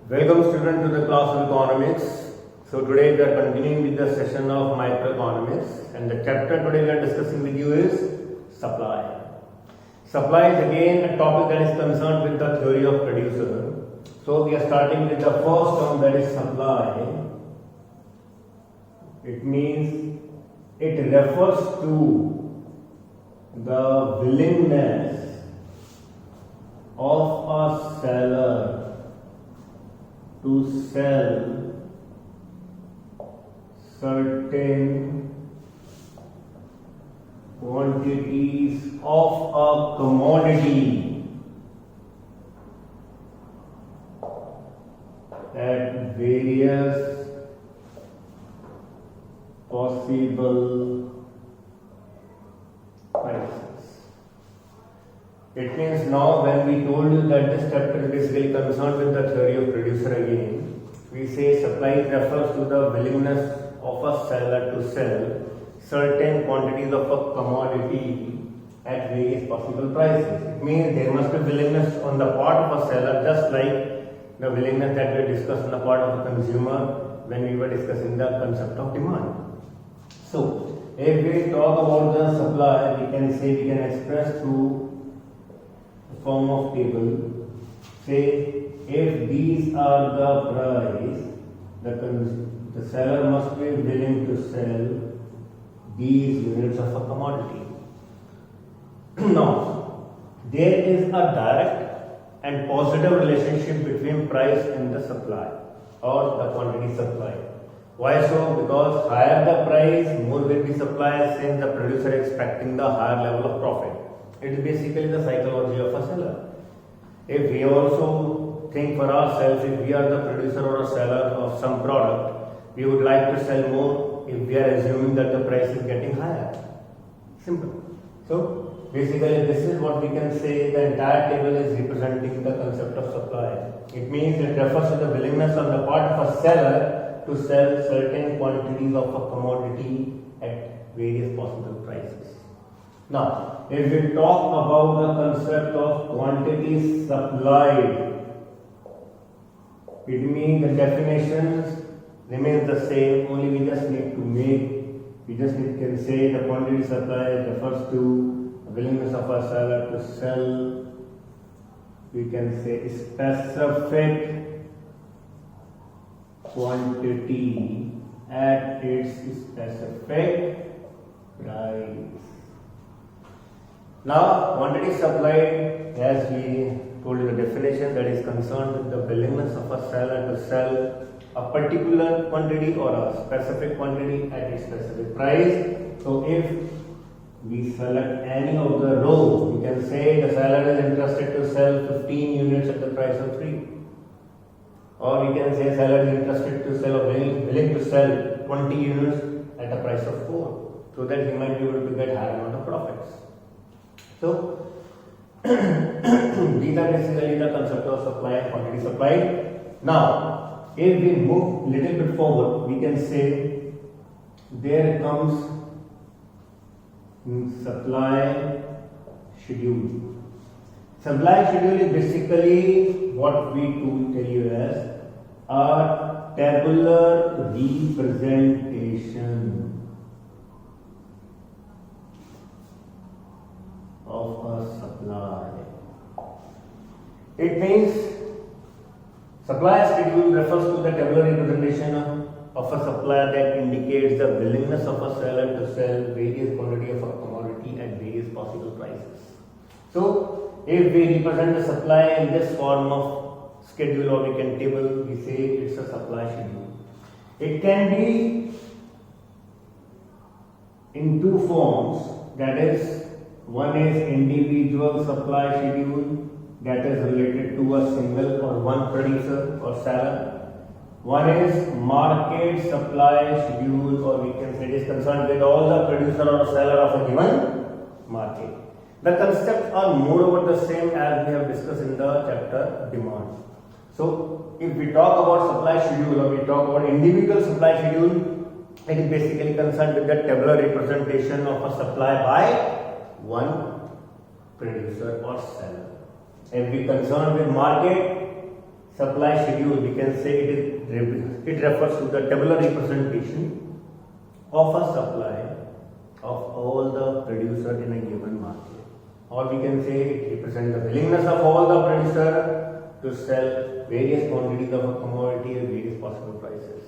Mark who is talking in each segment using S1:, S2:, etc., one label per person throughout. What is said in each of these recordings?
S1: Welcome student to the class of economics. So today we are continuing with the session of microeconomics, and the chapter today we are discussing with you is supply. Supply is again a topic that is concerned with the theory of producer. So we are starting with the first term, that is supply. It means it refers to the willingness of a seller to sell certain quantities of a commodity at various possible prices. It means now when we told you that this chapter is basically concerned with the theory of producer again, we say supply refers to the willingness of a seller to sell certain quantities of a commodity at various possible prices. It means there must be willingness on the part of a seller, just like the willingness that we discussed on the part of a consumer when we were discussing the concept of demand. So, if we talk about the supply, we can express through the form of table. Say, if these are the price, the seller must be willing to sell these units of a commodity. Now, there is a direct and positive relationship between price and the supply or the quantity supply. Why so? Because higher the price, more will be supply, since the producer expecting the higher level of profit. It is basically the psychology of a seller. If we also think for ourselves, if we are the producer or a seller of some product, we would like to sell more if we are assuming that the price is getting higher. Simple. So, basically this is what we can say, the entire table is representing the concept of supply. It means it refers to the willingness on the part of a seller to sell certain quantities of a commodity at various possible prices. Now, if we talk about the concept of quantity supplied, it means the definitions remains the same, only we just can say the quantity supplied refers to the willingness of a seller to sell, we can say specific quantity at its specific price. Now, quantity supplied, as we told you the definition, that is concerned with the willingness of a seller to sell a particular quantity or a specific quantity at a specific price. So, if we select any of the rows, we can say the seller is interested to sell 15 units at the price of 3. Or we can say seller is interested to sell or willing to sell 20 units at a price of 4, so that he might be able to get higher amount of profits. So, these are basically the concept of supply and quantity supplied. Now, if we move little bit forward, we can say there comes supply schedule. Supply schedule is basically what we tell you as a tabular representation of a supply. It means supply schedule refers to the tabular representation of a supply that indicates the willingness of a seller to sell various quantity of a commodity at various possible prices. So, if we represent the supply in this form of schedule or we can table, we say it's a supply schedule. It can be in two forms, that is, one is individual supply schedule that is related to a single or one producer or seller. One is market supply schedule, or we can say it is concerned with all the producer or seller of a given market. The concepts are moreover the same as we have discussed in the chapter demand. So, if we talk about supply schedule or we talk about individual supply schedule, it is basically concerned with the tabular representation of a supply by one producer or seller. If we concerned with market supply schedule, we can say it refers to the tabular representation of a supply of all the producer in a given market, or we can say it represents the willingness of all the producer to sell various quantities of a commodity at various possible prices.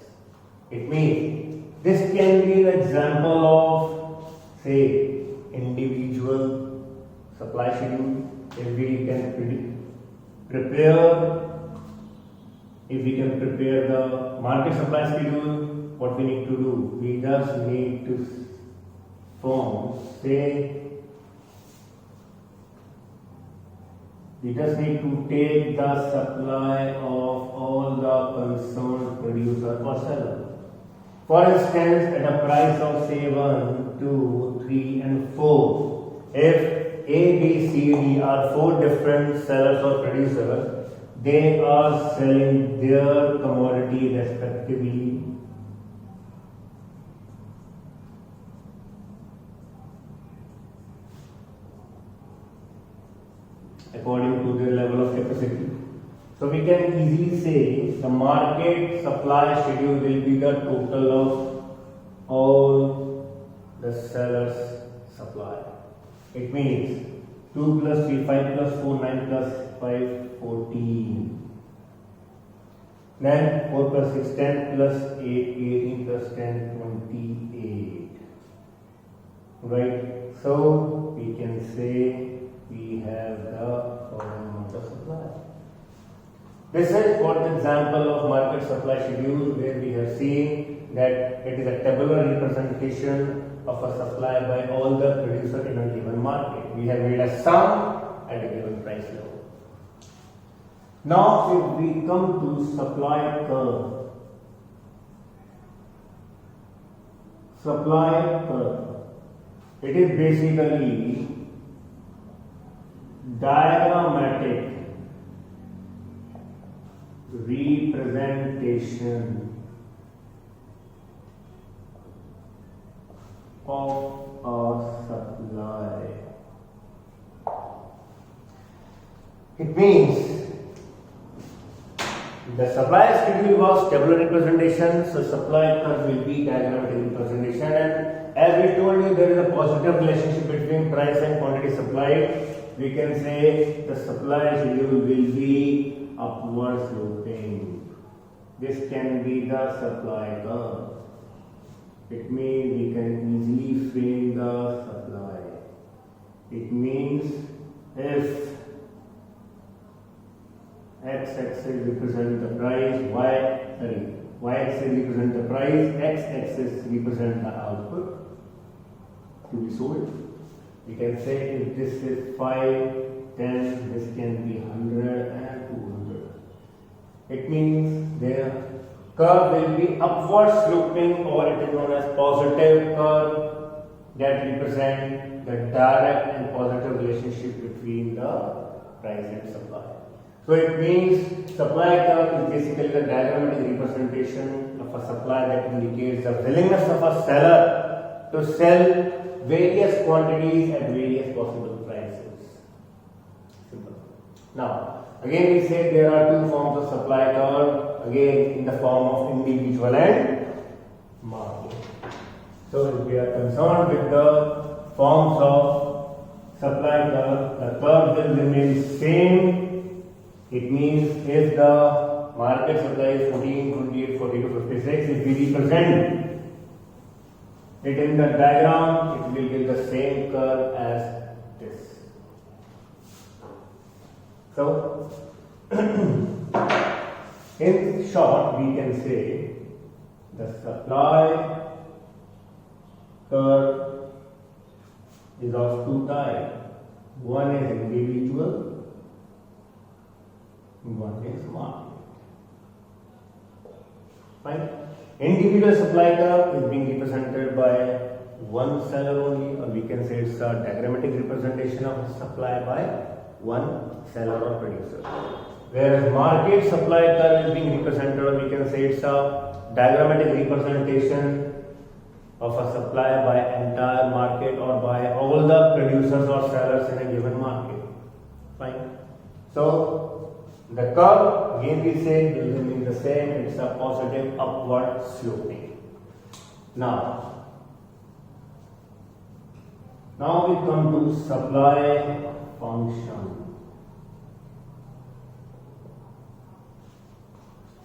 S1: It means this can be an example of, say, individual supply schedule. If we can prepare the market supply schedule, what we need to do? We just need to form, say, we just need to take the supply of all the concerned producer or seller. For instance, at a price of say 1, 2, 3 and 4, if A, B, C, D are 4 different sellers or producers, they are selling their commodity respectively according to their level of capacity. So we can easily say the market supply schedule will be the total of all the sellers' supply. It means 2 plus 3, 5 plus 4, 9 plus 5, 14. Then 4 plus 6, 10 plus 8, 18 plus 10, 28. Right? So we can say we have the following amount of supply. This is what the example of market supply schedule, where we have seen that it is a tabular representation of a supply by all the producers in a given market. We have made a sum at a given price level. Now, if we come to supply curve, it is basically diagrammatic representation of a supply. It means the supply schedule was tabular representation, so supply curve will be diagrammatic representation, and as we told you, there is a positive relationship between price and quantity supplied. We can say the supply schedule will be upward sloping. This can be the supply curve. It means we can easily frame the supply. It means if x-axis represent the price, y-axis represent the price, x-axis represent the output to be sold. We can say if this is 5, 10, this can be 100 and 200. It means their curve will be upward sloping, or it is known as positive curve, that represent the direct and positive relationship between the price and supply. So it means supply curve is basically the diagrammatic representation of a supply that indicates the willingness of a seller to sell various quantities at various possible prices. Simple. Now, again we say there are two forms of supply curve, again in the form of individual and market. So if we are concerned with the forms of supply curve, the curve will remain same. It means if the market supply is 14, 28, 42, 56, if we represent it in the diagram, it will give the same curve as this. So, in short, we can say the supply curve is of two types. One is individual, one is market. Fine. Individual supply curve is being represented by one seller only, or we can say it's a diagrammatic representation of supply by one seller or producer. Whereas market supply curve is being represented, or we can say it's a diagrammatic representation of a supply by entire market or by all the producers or sellers in a given market. Fine. So The curve, again we say, will remain the same. It's a positive upward sloping. Now we come to supply function.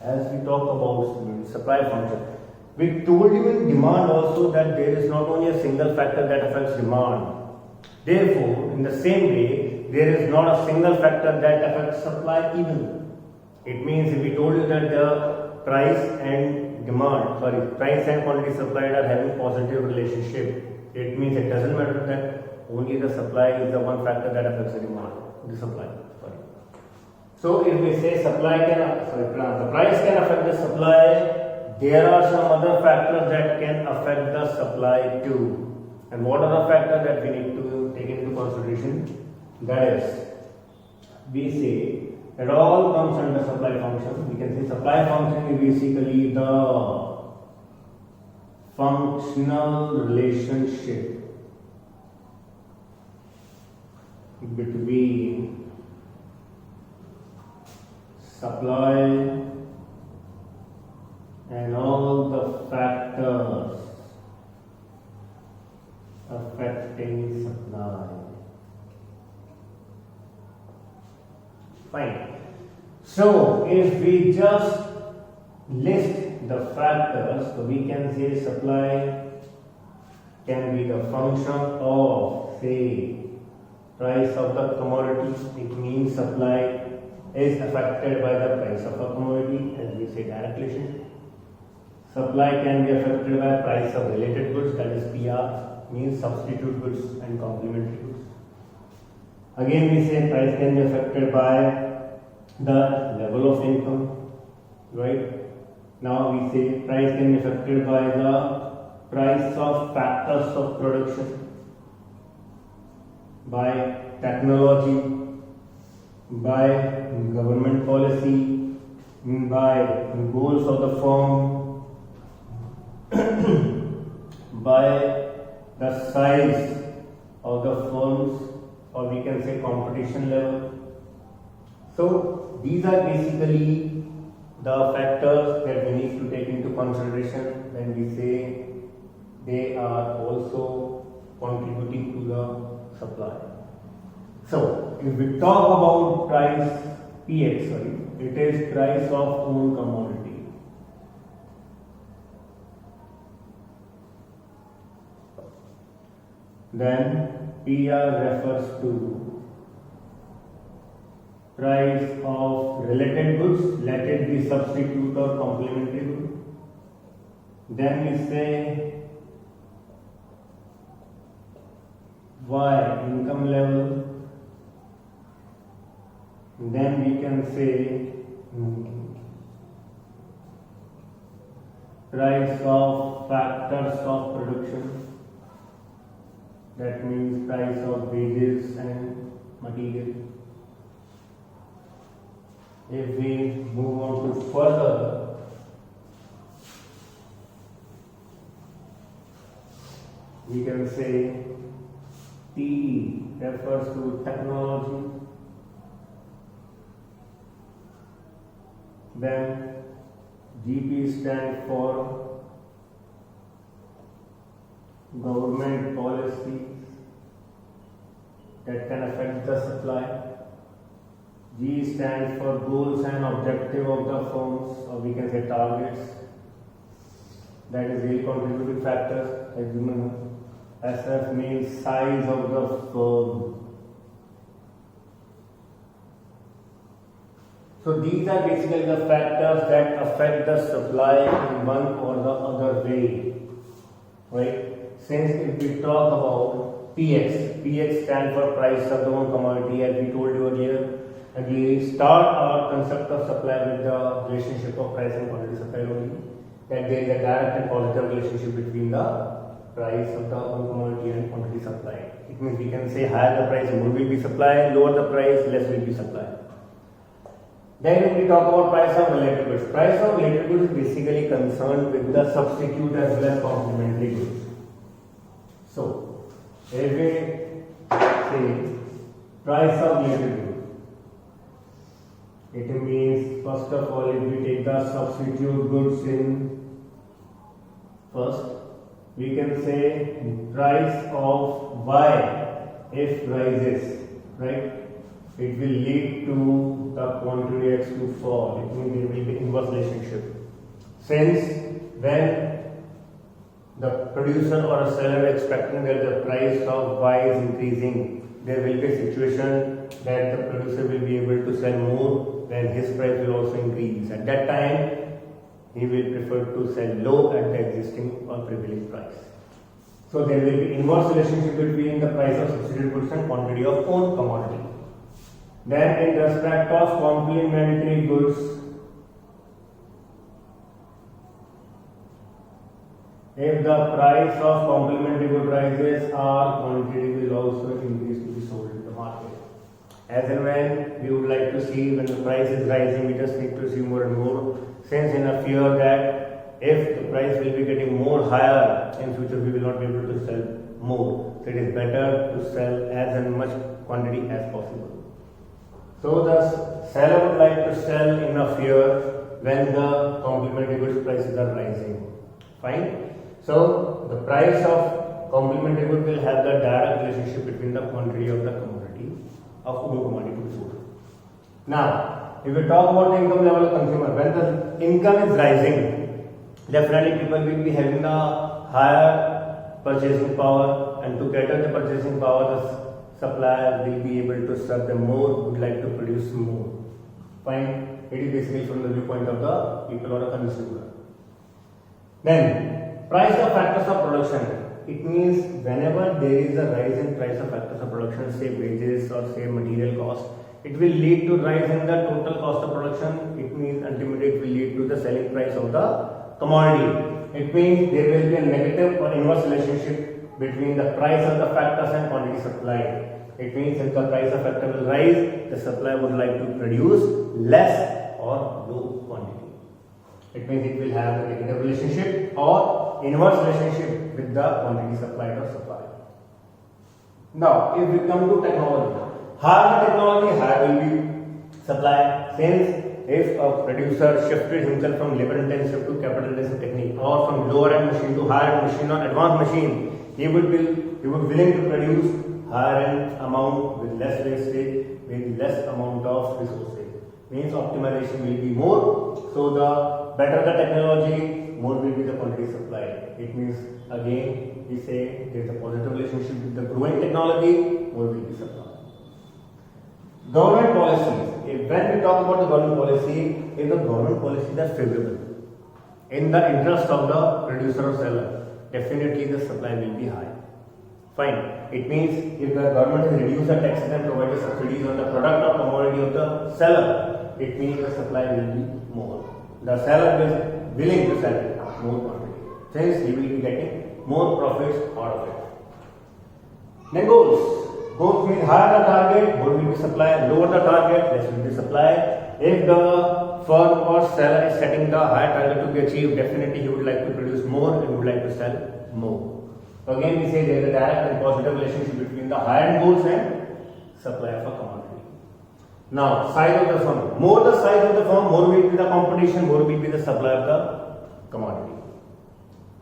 S1: As we talk about supply function, we told you in demand also that there is not only a single factor that affects demand. Therefore, in the same way, there is not a single factor that affects supply even. It means if we told you that the price and quantity supplied are having positive relationship, it means it doesn't matter that only the supply is the one factor that affects the demand, the supply. So if we say the price can affect the supply, there are some other factors that can affect the supply too. And what are the factors that we need to take into consideration? That is, we say it all comes under supply function. We can say supply function is basically the functional relationship between supply and all the factors affecting supply. Fine. So if we just list the factors, so we can say supply can be the function of, say, price of the commodity. It means supply is affected by the price of a commodity, as we say direct relationship. Supply can be affected by price of related goods, that is PR, means substitute goods and complementary goods. Again we say price can be affected by the level of income, right? Now we say price can be affected by the price of factors of production, by technology, by government policy, by goals of the firm, by the size of the firms, or we can say competition level. So these are basically the factors that we need to take into consideration when we say they are also contributing to the supply. So if we talk about price PX, it is price of own commodity. Then PR refers to price of related goods, let it be substitute or complementary good. Then we say Y, income level. Then we can say price of factors of production. That means price of wages and material. If we move on to further, we can say TE refers to technology. Then GP stands for government policies that can affect the supply. G stands for goals and objective of the firms, or we can say targets. That is really contributing factors, as you know. SF means size of the firm. So these are basically the factors that affect the supply in one or the other way, right? Since if we talk about PX, PX stands for price of the one commodity, as we told you earlier, and we start our concept of supply with the relationship of price and quantity supply only, that there is a direct and positive relationship between the price of the one commodity and quantity supply. It means we can say higher the price, more will be supplied, lower the price, less will be supplied. Then we talk about price of related goods. Price of related goods is basically concerned with the substitute as well as complementary goods. So, if we say price of related goods, It means, first of all, if we take the substitute goods in first, we can say price of Y if rises, right? It will lead to the quantity X to fall. It means there will be inverse relationship. Since when the producer or a seller is expecting that the price of Y is increasing, there will be a situation that the producer will be able to sell more, then his price will also increase. At that time, he will prefer to sell low at the existing or prevailing price. So there will be inverse relationship between the price of substitute goods and quantity of own commodity. Then in respect of complementary goods, if the price of complementary good rises, our quantity will also increase to be sold in the market. As and when we would like to see when the price is rising, we just need to see more and more, since in a fear that if the price will be getting more higher in future, we will not be able to sell more. So it is better to sell as much quantity as possible. So the seller would like to sell in a fear when the complementary goods prices are rising. Fine. So the price of complementary good will have the direct relationship between the quantity of the commodity of own commodity to be sold. Now, if we talk about the income level of consumer, when the income is rising, definitely people will be having a higher purchasing power, and to cater the purchasing power, the supplier will be able to serve them more, would like to produce more. Fine. It is basically from the viewpoint of the people or a consumer. Then, price of factors of production. It means whenever there is a rise in price of factors of production, say wages or say material cost, it will lead to rise in the total cost of production. It means ultimately it will lead to the selling price of the commodity. It means there will be a negative or inverse relationship between the price of the factors and quantity supplied. It means if the price of factor will rise, the supplier would like to produce less or low quantity. It means it will have a negative relationship or inverse relationship with the quantity supplied or supplied. Now, if we come to technology, higher the technology, higher will be supply. Since if a producer shifted himself from labor intensive to capital intensive technique, or from lower end machine to higher end machine or advanced machine, he would willing to produce higher end amount with less wastage, with less amount of resources. Means optimization will be more. So the better the technology, more will be the quantity supplied. It means again we say there is a positive relationship with the growing technology, more will be supplied. Government policies. When we talk about the government policy, if the government policies are favorable in the interest of the producer or seller, definitely the supply will be high. Fine. It means if the government has reduced the taxes and provided subsidies on the product or commodity of the seller, it means the supply will be more. The seller is willing to sell more quantity, since he will be getting more profits out of it. Then goals. Goals means higher the target, more will be supply, lower the target, less will be supply. If the firm or seller is setting the higher target to be achieved, definitely he would like to produce more and would like to sell more. So again we say there is a direct and positive relationship between the higher end goals and supply of a commodity. Now, size of the firm. More the size of the firm, more will be the competition, more will be the supply of the commodity.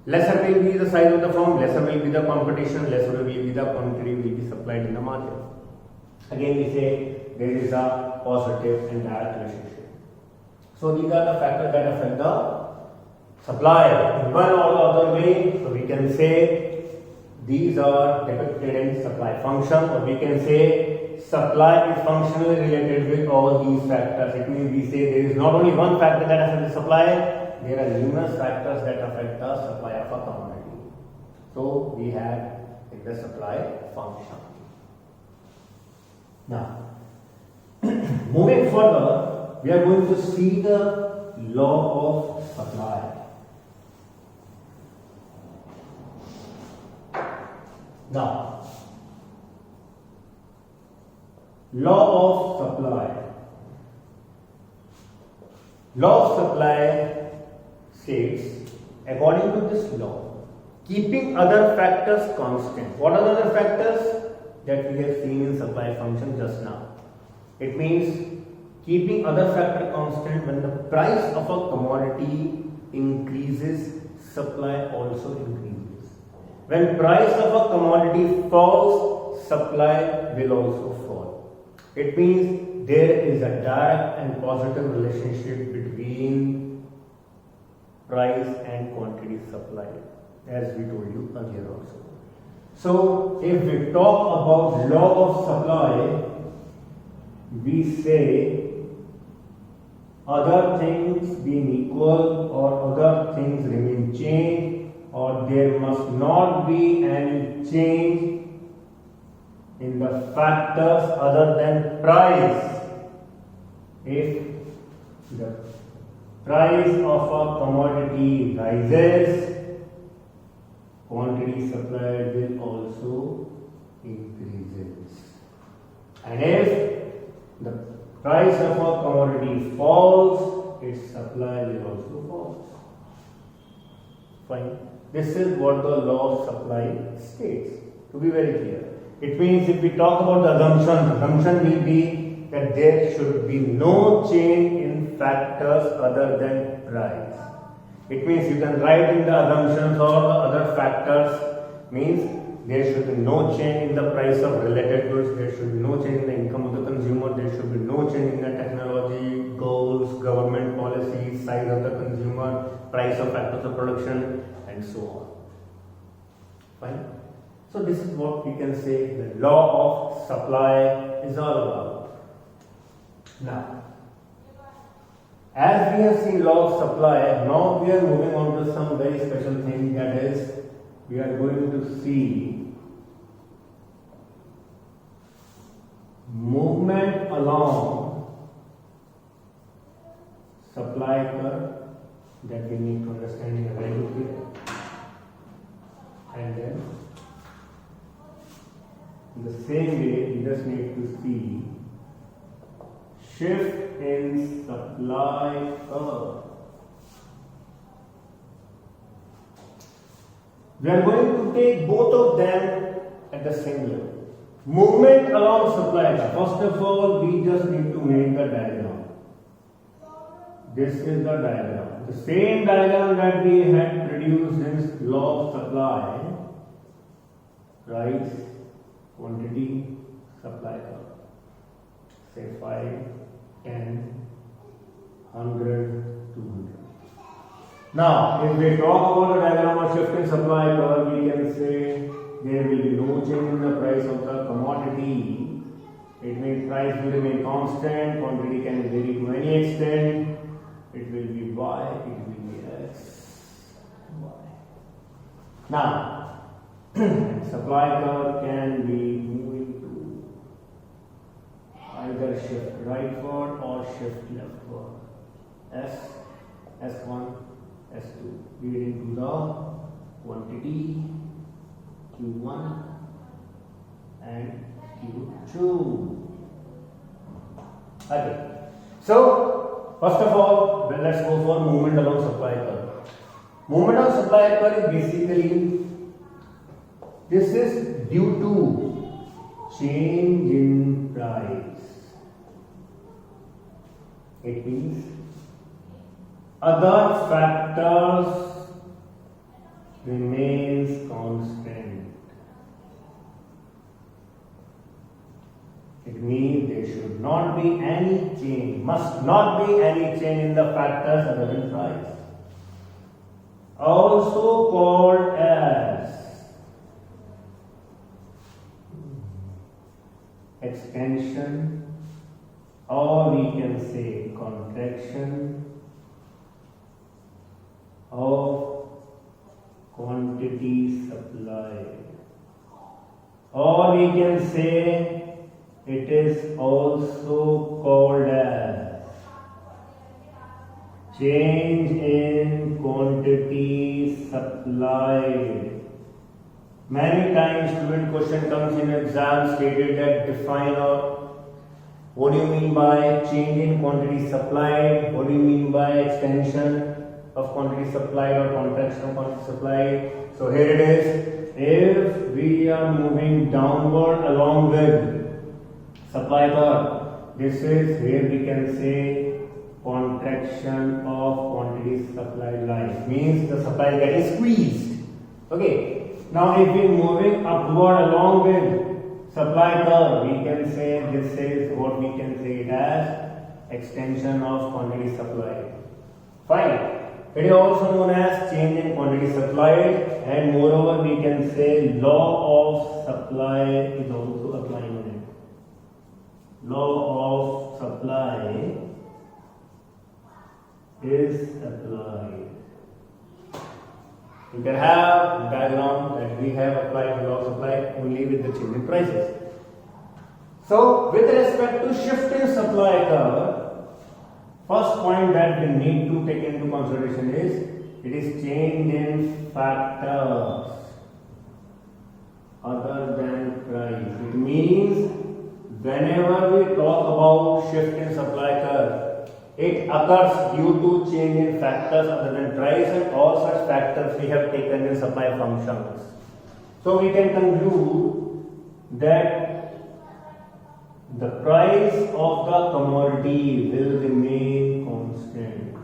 S1: Lesser will be the size of the firm, lesser will be the competition, lesser will be the quantity will be supplied in the market. Again we say there is a positive and direct relationship. So these are the factors that affect the supply. In one or the other way, so we can say these are depicted in supply function, or we can say supply is functionally related with all these factors. It means we say there is not only one factor that affects the supply, there are numerous factors that affect the supply of a commodity. So we have in the supply function. Now, moving further, we are going to see the law of supply. Now, law of supply. Law of supply states, according to this law, keeping other factors constant. What are the other factors that we have seen in supply function just now? It means keeping other factor constant, when the price of a commodity increases, supply also increases. When price of a commodity falls, supply will also fall. It means there is a direct and positive relationship between price and quantity supply, as we told you earlier also. So if we talk about law of supply, we say other things being equal or other things remain changed, or there must not be any change in the factors other than price. If the price of a commodity rises, quantity supplied will also increases. And if the price of a commodity falls, its supply will also fall. Fine. This is what the law of supply states, to be very clear. It means if we talk about the assumption will be that there should be no change in factors other than price. It means you can write in the assumptions or the other factors, means there should be no change in the price of related goods, there should be no change in the income of the consumer, there should be no change in the technology, goals, government policies, size of the consumer, price of factors of production, and so on. Fine. So this is what we can say the law of supply is all about. Now, as we have seen law of supply, now we are moving on to some very special thing, that is, we are going to see movement along supply curve, that we need to understand in a very good way. And then in the same way, we just need to see shift in supply curve. We are going to take both of them at the same level. Movement along supply curve. First of all, we just need to make the diagram. This is the diagram. The same diagram that we had produced in law of supply. Price, quantity, supply curve. Say 5, 10, 100, 200. Now, if we talk about the diagram of shift in supply curve, we can say there will be no change in the price of the commodity. It means price will remain constant, quantity can vary to any extent. It will be Y, it will be X, Y. Now, supply curve can be moving to either shift rightward or shift leftward. S1, S2, leading to the quantity Q1 and Q2. Okay. So, first of all, let's go for movement along supply curve. Movement on supply curve is basically, this is due to change in price. It means other factors remains constant. It means there should not be any change, must not be any change in the factors other than price. Also called as expansion, or we can say contraction of quantity supply, or we can say it is also called as change in quantity supplied. Many times student question comes in exam stated that define or what do you mean by change in quantity supplied, what do you mean by extension of quantity supplied or contraction of quantity supplied. So here it is, if we are moving downward along with supply curve, this is here we can say contraction of quantity supply line, means the supply is getting squeezed. Okay, now if we moving upward along with supply curve, we can say this is what we can say it as extension of quantity supply. Fine. It is also known as change in quantity supplied, and moreover we can say law of supply is also applying on it. Law of supply is applied. You can have diagram that we have applied the law of supply only with the change in prices. So with respect to shift in supply curve, first point that we need to take into consideration is it is change in factors other than price. It means whenever we talk about shift in supply curve, it occurs due to change in factors other than price, and all such factors we have taken in supply functions. So we can conclude that the price of the commodity will remain constant.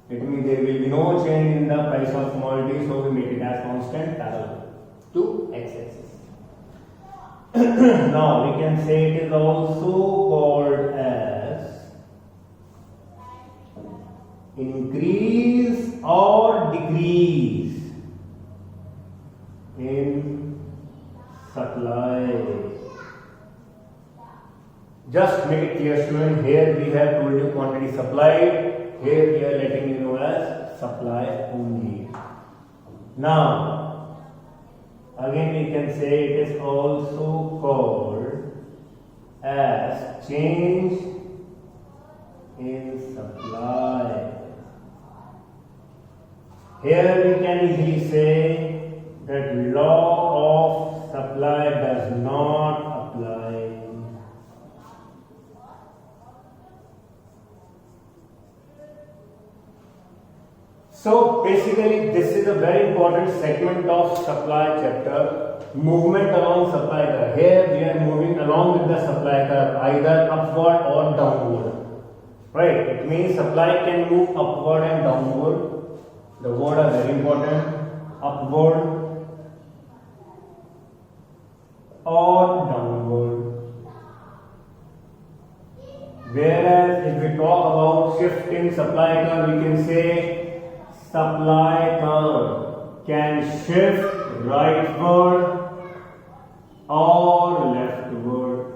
S1: It means there will be no change in the price of commodity, so we make it as constant parallel to x-axis. Now we can say it is also called as increase or decrease in supply. Just make it clear, student. Here we have told you quantity supplied. Here we are letting you know as supply only. Now, again we can say it is also called as change in supply. Here we can easily say that law of supply does not apply. So basically this is a very important segment of supply chapter, movement along supply curve. Here we are moving along with the supply curve, either upward or downward. Right? It means supply can move upward and downward. The words are very important. Upward or downward. Whereas if we talk about shift in supply curve, we can say supply curve can shift rightward or leftward.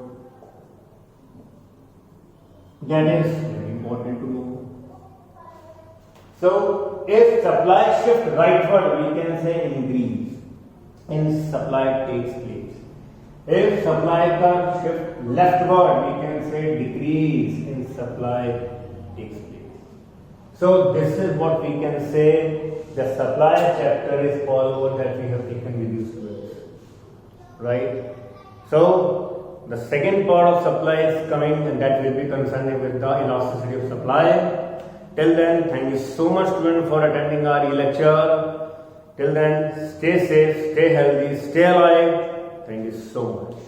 S1: That is very important to know. So if supply shift rightward, we can say increase in supply takes place. If supply curve shift leftward, we can say decrease in supply takes place. So this is what we can say the supply chapter is all over that we have taken with you students. Right? So the second part of supply is coming, and that will be concerned with the elasticity of supply. Till then, thank you so much students for attending our e-lecture. Till then, stay safe, stay healthy, stay alive. Thank you so much.